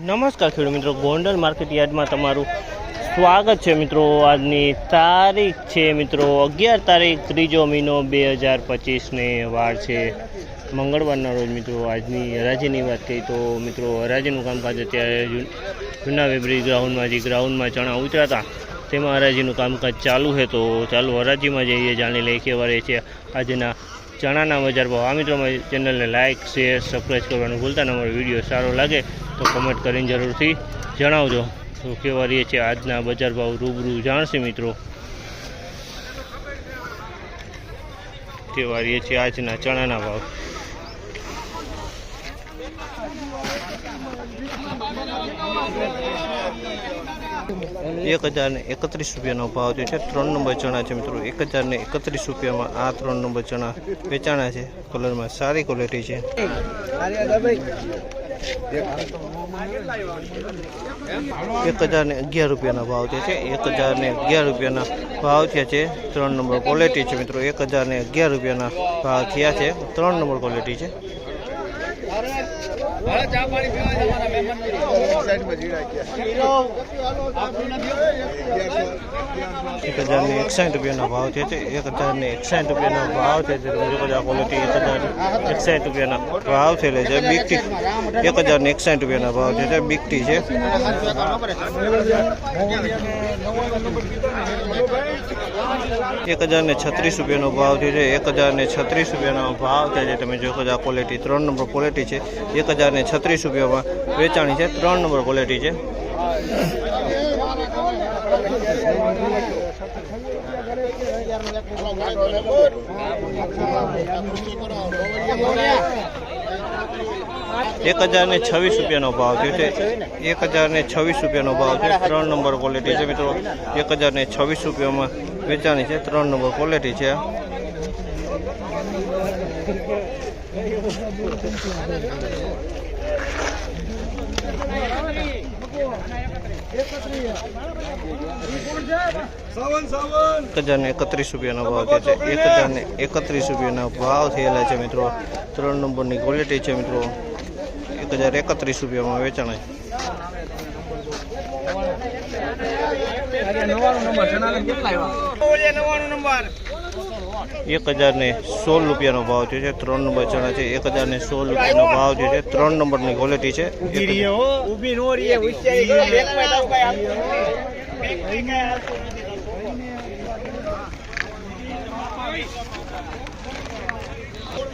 નમસ્કાર ખેડૂત મિત્રો, ગોંડલ માર્કેટ યાર્ડમાં તમારું સ્વાગત છે મિત્રો। આજની તારીખ છે મિત્રો 11 તારીખ 3 મહિનો 2025 વાર છે મંગળવારના રોજ મિત્રો। આજની હરાજીની વાત કરીએ તો મિત્રો હરાજીનું કામકાજ અત્યારે જૂના વેબરી ગ્રાઉન્ડમાં ચણા ઉતરાતા તેમાં હરાજીનું કામકાજ ચાલુ છે। તો ચાલુ હરાજીમાં જઈએ, જાણી લઈએ કે વારે છે આજના ચણાના બજાર ભાવ। આ મિત્રો મારી ચેનલને લાઇક શેર સબસ્ક્રાઈબ કરવાનું ભૂલતા ન। અમારો વિડીયો સારો લાગે તો કમેન્ટ કરીને જરૂરથી જણાવજો। તો કેવા રહીએ છે આજના બજાર ભાવ રૂબરૂ જાણશે મિત્રો। કેવા રહીએ છે આજના ચણાના ભાવ। ₹1031 ભાવ છે। 3 નંબર ચણા છે મિત્રો। ₹1031 આ 3 નંબર ચણા વેચાણા છે। કલરમાં સારી ક્વોલિટી છે। ₹1011 ભાવ છે। ₹1011 ભાવ થયા છે। 3 નંબર ક્વોલિટી છે મિત્રો। ₹1011 ભાવ થયા છે। 3 નંબર ક્વોલિટી છે। ₹1061 ભાવ છે। ₹1061 ભાવ છે। ક્વોલિટી ₹1061 ભાવ થયેલો છે। બીકટી ₹1061 ભાવ છે। બીકટી છે। ₹1036 ભાવ છે। ₹1036 ભાવ છે। તમે જોઈ શકો ક્વોલિટી 3 નંબર ક્વોલિટી છે। ₹1036 વેચાણી છે। 3 નંબર ક્વોલિટી છે। ₹1026 ભાવ છે। ₹1026 ભાવ છે। 3 નંબર ક્વોલિટી છે મિત્રો। ₹1026 વેચાણી છે। 3 નંબર ક્વોલિટી છે। ₹1031 ભાવ છે। ₹1031 ભાવ થયેલા છે મિત્રો। 3 નંબરની ક્વોલિટી છે મિત્રો। ₹1031 વેચાણ છે। ₹1016 ભાવ છે। 3 નંબર ચણા છે। ₹1016 ભાવ છે। 3 નંબરની ક્વોલિટી છે।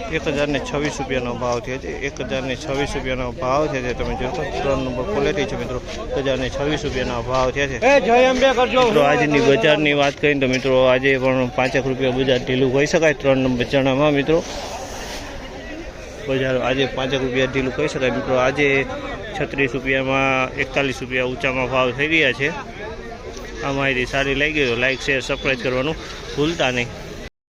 ₹1026 ભાવ છે। ₹1026 ભાવ છે। તમે જોશો 3 નંબર ક્વોલિટી છે મિત્રો। ₹1026 ભાવ છે। મિત્રો આજની બજારની વાત કરીએ તો મિત્રો આજે પણ ₹5 બજાર ઢીલું કહી શકાય। 3 નંબર ચણામાં મિત્રો બજાર આજે ₹5 ઢીલું કહી શકાય મિત્રો। આજે ₹36 ₹41 ઊંચામાં ભાવ થઈ રહ્યા છે। આ માહિતી સારી લાગી તો લાઇક શેર સબસ્ક્રાઈબ કરવાનું ભૂલતા નહીં।